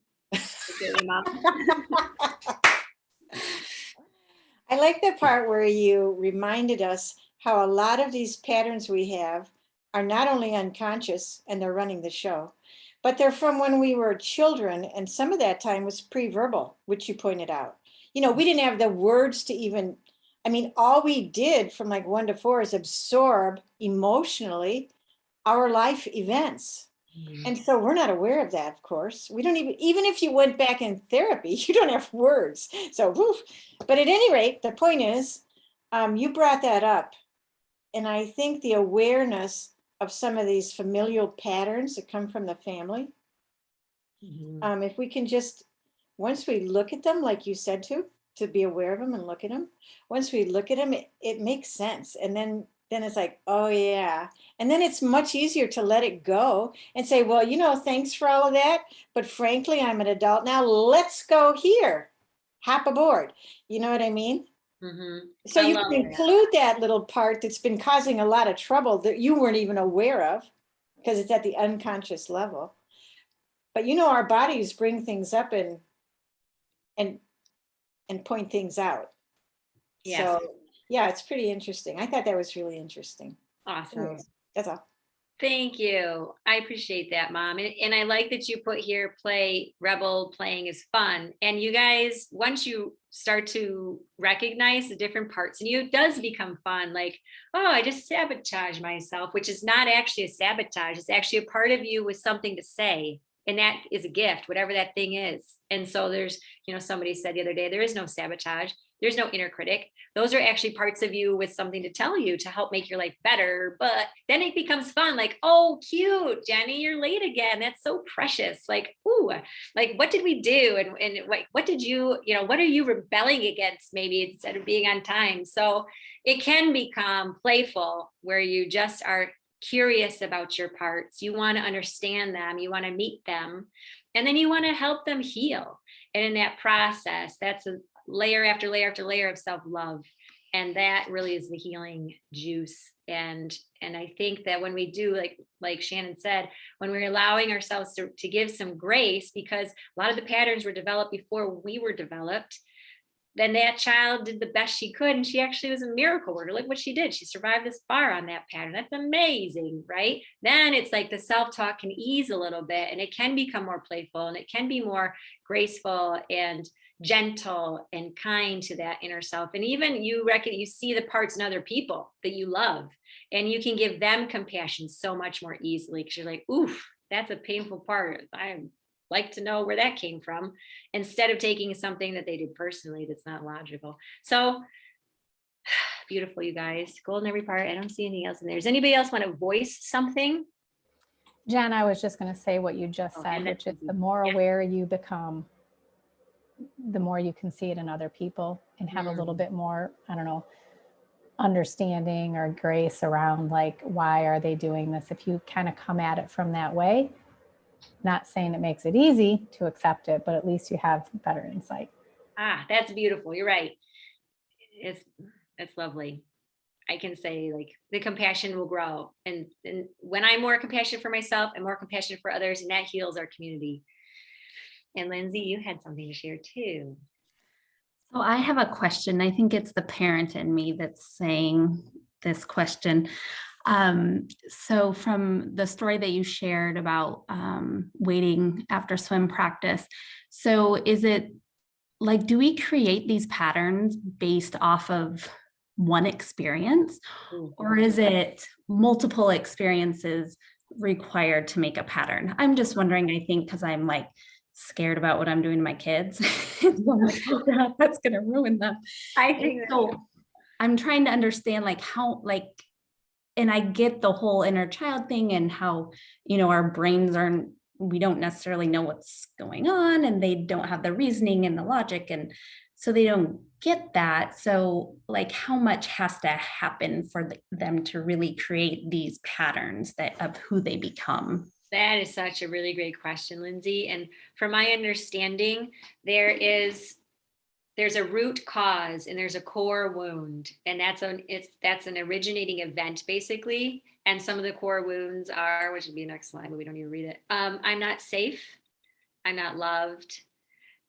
I like the part where you reminded us how a lot of these patterns we have are not only unconscious and they're running the show, but they're from when we were children. And some of that time was pre-verbal, which you pointed out. You know, we didn't have the words to even, I mean, all we did from like 1 to 4 is absorb emotionally our life events. And so we're not aware of that, of course. We don't even if you went back in therapy, you don't have words. So, woof. But at any rate, the point is, you brought that up. And I think the awareness of some of these familial patterns that come from the family, if we can just, once we look at them, like you said, to be aware of them and look at them, once we look at them, it makes sense. And then it's like, oh yeah. And then it's much easier to let it go and say, well, you know, thanks for all of that. But frankly, I'm an adult now. Let's go here. Hop aboard. You know what I mean? So you can include that little part that's been causing a lot of trouble that you weren't even aware of because it's at the unconscious level. But you know, our bodies bring things up and point things out. Yes. So yeah, it's pretty interesting. I thought that was really interesting. Awesome. Anyways, that's all. Thank you. I appreciate that, Mom. And I like that you put here, rebel playing is fun. And you guys, once you start to recognize the different parts in you, it does become fun. Like, oh, I just sabotage myself, which is not actually a sabotage. It's actually a part of you with something to say. And that is a gift, whatever that thing is. And so there's, you know, somebody said the other day, there is no sabotage. There's no inner critic. Those are actually parts of you with something to tell you to help make your life better. But then it becomes fun. Like, oh, cute, Jenny, you're late again. That's so precious. Like, ooh, like, what did we do? And what did you, you know, what are you rebelling against maybe instead of being on time? So it can become playful where you just are curious about your parts. You want to understand them. You want to meet them. And then you want to help them heal. And in that process, that's a layer after layer after layer of self-love. And that really is the healing juice. And I think that when we do, like Shannon said, when we're allowing ourselves to give some grace, because a lot of the patterns were developed before we were developed, then that child did the best she could. And she actually was a miracle worker. Look what she did. She survived this far on that pattern. That's amazing, right? Then it's like the self-talk can ease a little bit and it can become more playful and it can be more graceful and gentle and kind to that inner self. And even you see the parts in other people that you love and you can give them compassion so much more easily because you're like, oof, that's a painful part. I like to know where that came from instead of taking something that they did personally that's not logical. So beautiful, you guys. Golden every part. I don't see anything else in there. Does anybody else want to voice something? Jen, I was just going to say what you just said, which is the more aware you become, the more you can see it in other people and have a little Mm. bit more, I don't know, understanding or grace around like, why are they doing this? If you kind of come at it from that way, not saying it makes it easy to accept it, but at least you have better insight. Ah, that's beautiful. You're right. It's lovely. I can say like the compassion will grow. And when I'm more compassionate for myself and more compassionate for others, and that heals our community. And Lindsay, you had something to share too. So I have a question. I think it's the parent in me that's saying this question. So from the story that you shared about waiting after swim practice, so is it like, do we create these patterns based off of one experience, or is it multiple experiences required to make a pattern? I'm just wondering, I think, because I'm like scared about what I'm doing to my kids. So I'm like, oh God, that's gonna ruin them. I think So I'm trying to understand like how, like, and I get the whole inner child thing and how, our brains aren't, we don't necessarily know what's going on and they don't have the reasoning and the logic. And so they don't get that. So like how much has to happen for them to really create these patterns of who they become? that is such a really great question, Lindsay. And from my understanding, there's a root cause and there's a core wound, and that's an originating event basically. And some of the core wounds are, which would be next slide, but we don't need to read it. I'm not safe. I'm not loved.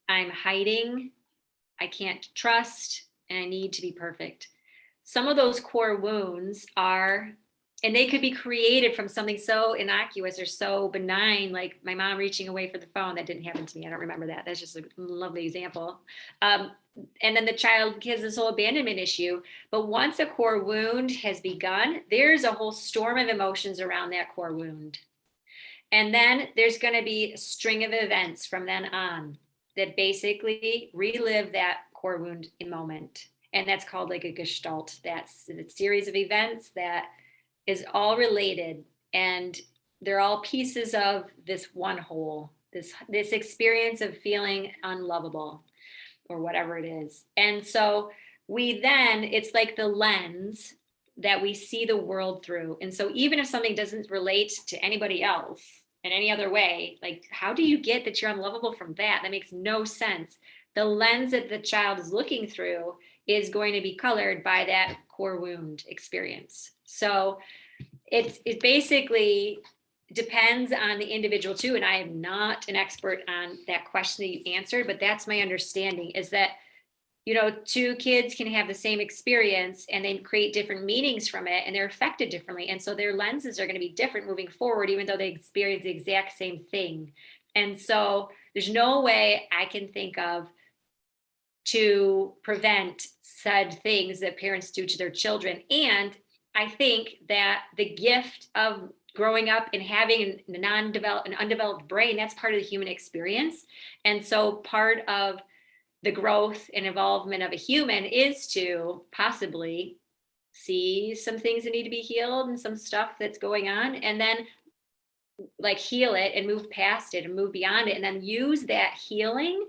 I'm hiding. I can't trust, and I need to be perfect. Some of those core wounds are, and they could be created from something so innocuous or so benign, like my mom reaching away for the phone. That didn't happen to me. I don't remember that. That's just a lovely example. And then the child has this whole abandonment issue. But once a core wound has begun, there's a whole storm of emotions around that core wound. And then there's going to be a string of events from then on that basically relive that core wound in moment. And that's called like a gestalt. That's a series of events that is all related, and they're all pieces of this one whole, this experience of feeling unlovable or whatever it is. And so it's like the lens that we see the world through. And so even if something doesn't relate to anybody else in any other way, like how do you get that you're unlovable from that? That makes no sense. The lens that the child is looking through is going to be colored by that core wound experience. So it basically depends on the individual too. And I am not an expert on that question that you answered, but that's my understanding, is that, two kids can have the same experience and they create different meanings from it, and they're affected differently. And so their lenses are going to be different moving forward, even though they experience the exact same thing. And so there's no way I can think of to prevent said things that parents do to their children. And I think that the gift of growing up and having an undeveloped brain, that's part of the human experience. And so part of the growth and involvement of a human is to possibly see some things that need to be healed and some stuff that's going on, and then like heal it and move past it and move beyond it, and then use that healing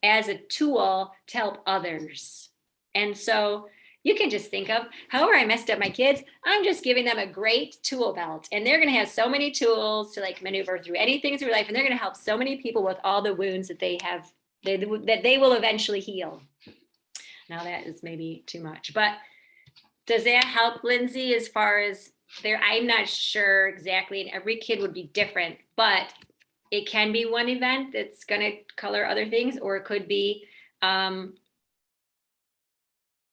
as a tool to help others. And so you can just think of, however I messed up my kids, I'm just giving them a great tool belt, and they're going to have so many tools to like maneuver through anything through life, and they're going to help so many people with all the wounds that they have, that they will eventually heal. Now that is maybe too much, but does that help, Lindsay, as far as I'm not sure exactly, and every kid would be different, but it can be one event that's going to color other things, or it could be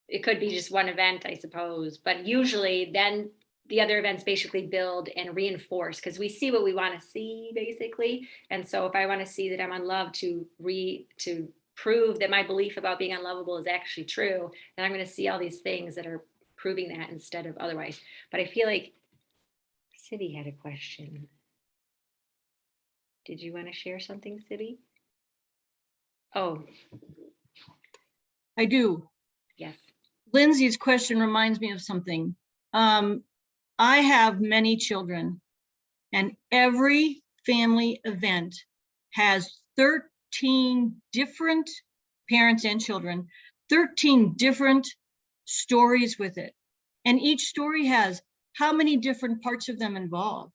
just one event, I suppose. But usually then the other events basically build and reinforce, because we see what we want to see basically. And so if I want to see that I'm unloved, to prove that my belief about being unlovable is actually true, then I'm going to see all these things that are proving that instead of otherwise. But I feel like Sibby had a question. Did you want to share something, Sibby? Oh, I do. yes. Lindsay's question reminds me of something. I have many children, and every family event has 13 different parents and children, 13 different stories with it. And each story has how many different parts of them involved.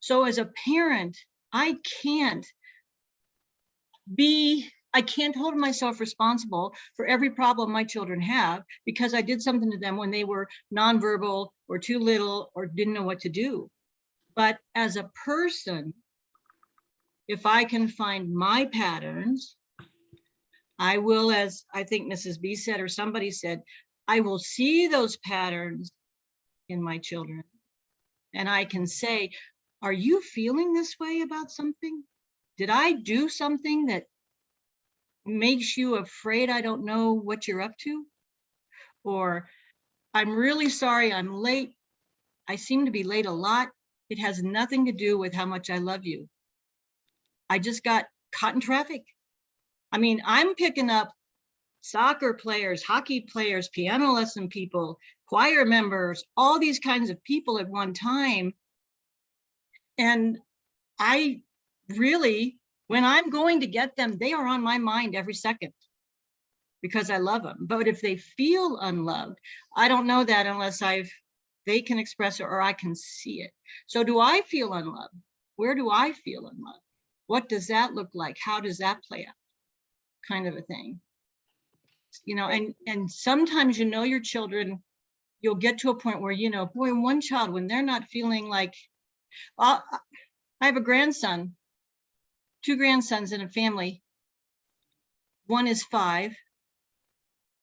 So as a parent, I can't hold myself responsible for every problem my children have because I did something to them when they were nonverbal or too little or didn't know what to do. But as a person, if I can find my patterns, I will, as I think Mrs. B said, or somebody said, I will see those patterns in my children. And I can say, are you feeling this way about something? Did I do something that makes you afraid I don't know what you're up to? Or I'm really sorry I'm late. I seem to be late a lot. It has nothing to do with how much I love you. I just got caught in traffic. I mean, I'm picking up soccer players, hockey players, piano lesson people, choir members, all these kinds of people at one time. And I really, when I'm going to get them, they are on my mind every second because I love them. But if they feel unloved, I don't know that unless they can express it or I can see it. So do I feel unloved? Where do I feel unloved? What does that look like? How does that play out? Kind of a thing. You know, and sometimes, you know, your children, you'll get to a point where, you know, boy, one child, when they're not feeling like, I have a grandson, 2 grandsons in a family. One is 5.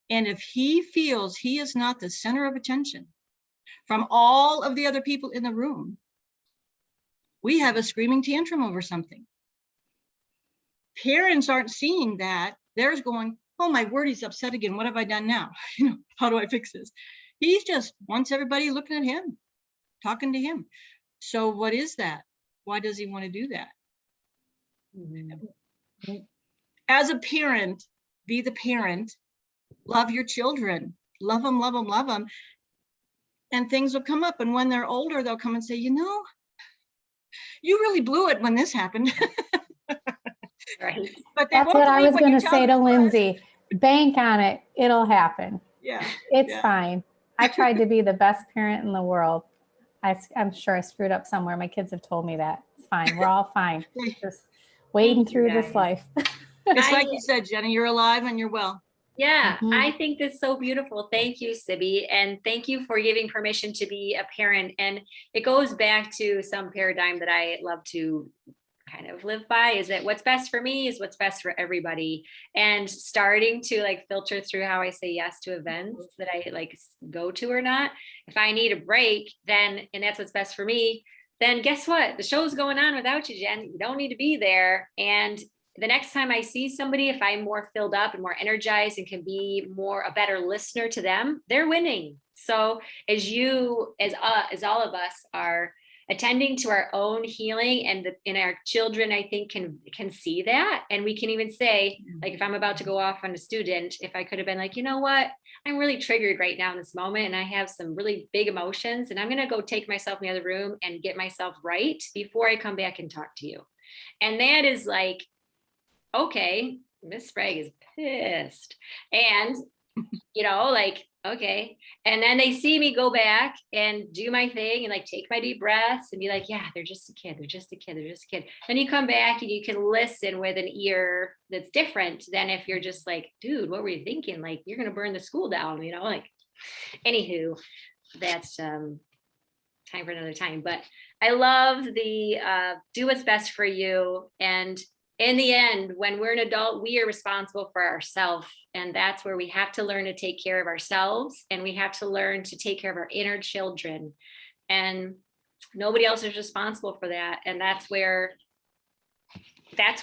And if he feels he is not the center of attention from all of the other people in the room, we have a screaming tantrum over something. Parents aren't seeing that. They're going, oh my word, he's upset again. What have I done now? You know, how do I fix this? He just wants everybody looking at him, talking to him. So what is that? Why does he want to do that? Mm-hmm. As a parent, be the parent, love your children, love them, love them, love them. And things will come up. And when they're older, they'll come and say, you know, you really blew it when this happened. Right. But that's what I was going to say to Lindsay. Bank on it. It'll happen. Yeah. It's fine. I tried to be the best parent in the world. I'm sure I screwed up somewhere. My kids have told me that. It's fine. We're all fine. Just wading through this life. It's like you said, Jenny, you're alive and you're well. Yeah, I think that's so beautiful. Thank you, Sibby. And thank you for giving permission to be a parent. And it goes back to some paradigm that I love to kind of live by, is that what's best for me is what's best for everybody. And starting to like filter through how I say yes to events that I like go to or not. If I need a break, then, and that's what's best for me, then guess what? The show's going on without you, Jen. You don't need to be there. And the next time I see somebody, if I'm more filled up and more energized and can be more a better listener to them, they're winning. So as all of us are attending to our own healing, and our children, I think can see that. And we can even say, like, if I'm about to go off on a student, if I could have been like, you know what, I'm really triggered right now in this moment, and I have some really big emotions, and I'm going to go take myself in the other room and get myself right before I come back and talk to you. And that is like, okay, Miss Sprague is pissed. And, you know, like, okay. And then they see me go back and do my thing and like take my deep breaths and be like, yeah, they're just a kid. They're just a kid. They're just a kid. Then you come back and you can listen with an ear that's different than if you're just like, dude, what were you thinking? Like, you're going to burn the school down, you know, like, anywho, that's time for another time. But I love the do what's best for you. And in the end, when we're an adult, we are responsible for ourselves. And that's where we have to learn to take care of ourselves. And we have to learn to take care of our inner children. And nobody else is responsible for that. And that's where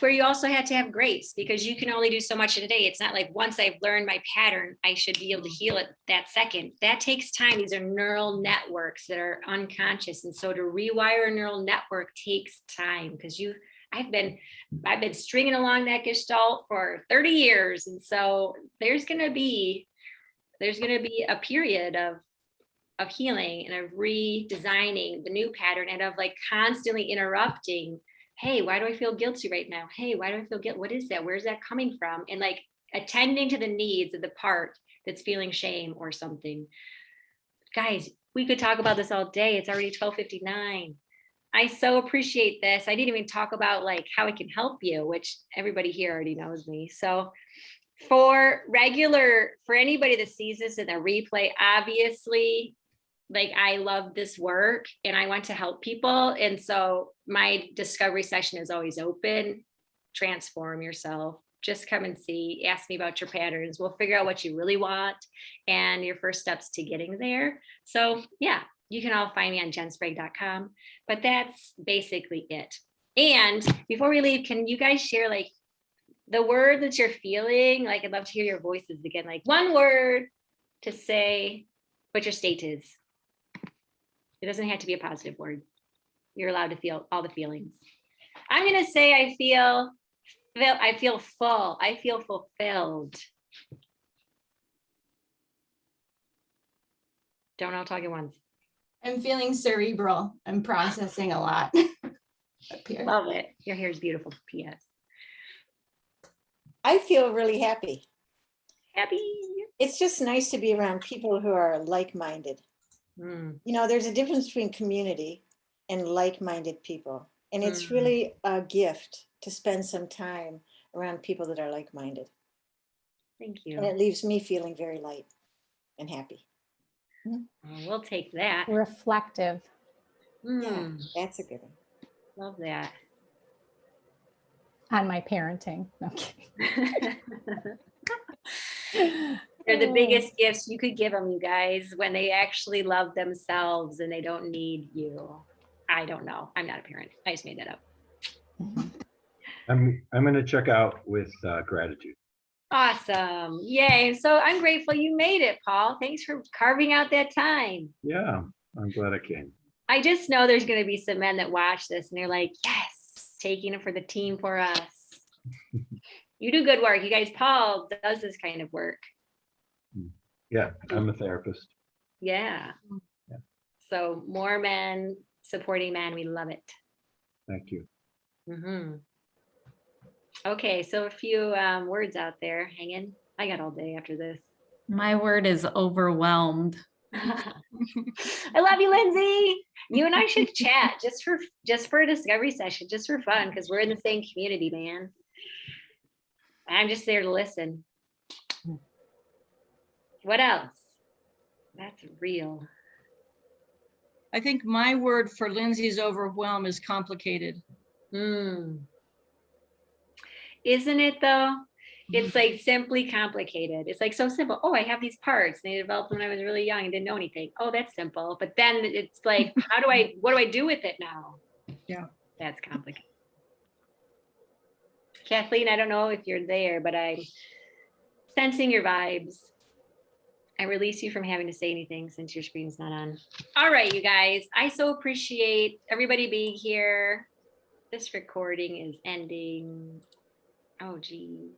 you also have to have grace, because you can only do so much in a day. It's not like once I've learned my pattern, I should be able to heal it that second. That takes time. These are neural networks that are unconscious. And so to rewire a neural network takes time, because I've been stringing along that gestalt for 30 years. And so there's going to be a period of healing and of redesigning the new pattern, and of like constantly interrupting. Hey, why do I feel guilty right now? Hey, why do I feel guilty? What is that? Where's that coming from? And like attending to the needs of the part that's feeling shame or something. Guys, we could talk about this all day. It's already 12:59. I so appreciate this. I didn't even talk about like how I can help you, which everybody here already knows me. So for anybody that sees this in a replay, obviously, like I love this work and I want to help people. And so my discovery session is always open. Transform yourself. Just come and see, ask me about your patterns. We'll figure out what you really want and your first steps to getting there. So yeah, you can all find me on jensprague.com, but that's basically it. And before we leave, can you guys share like the word that you're feeling? Like I'd love to hear your voices again, like one word to say what your state is. It doesn't have to be a positive word. You're allowed to feel all the feelings. I'm going to say I feel full. I feel fulfilled. Don't all talk at once. I'm feeling cerebral. I'm processing a lot up here. Love it. Your hair is beautiful. P.S. I feel really happy. Happy. It's just nice to be around people who are like-minded. You know, there's a difference between community and like-minded people. And it's really a gift to spend some time around people that are like-minded. Thank you. And it leaves me feeling very light and happy. We'll take that. Reflective. Yeah, that's a good one. Love that. On my parenting. No kidding. They're the biggest gifts you could give them, you guys, when they actually love themselves and they don't need you. I don't know. I'm not a parent. I just made that up. I'm going to check out with gratitude. Awesome. Yay. So I'm grateful you made it, Paul. Thanks for carving out that time. Yeah, I'm glad I came. I just know there's going to be some men that watch this and they're like, yes, taking it for the team for us. You do good work. You guys, Paul does this kind of work. Yeah, I'm a therapist. Yeah. So more men supporting men. We love it. Thank you. Okay, so a few words out there hanging. I got all day after this. My word is overwhelmed. I love you, Lindsay. You and I should chat just for a discovery session, just for fun, because we're in the same community, man. I'm just there to listen. What else? That's real. I think my word for Lindsay's overwhelm is complicated. Isn't it though? It's like simply complicated. It's like so simple. Oh, I have these parts. They developed when I was really young and didn't know anything. Oh, that's simple. But then it's like, what do I do with it now? Yeah. That's complicated. Kathleen, I don't know if you're there, but I'm sensing your vibes. I release you from having to say anything since your screen's not on. All right, you guys. I so appreciate everybody being here. This recording is ending. Oh, geez.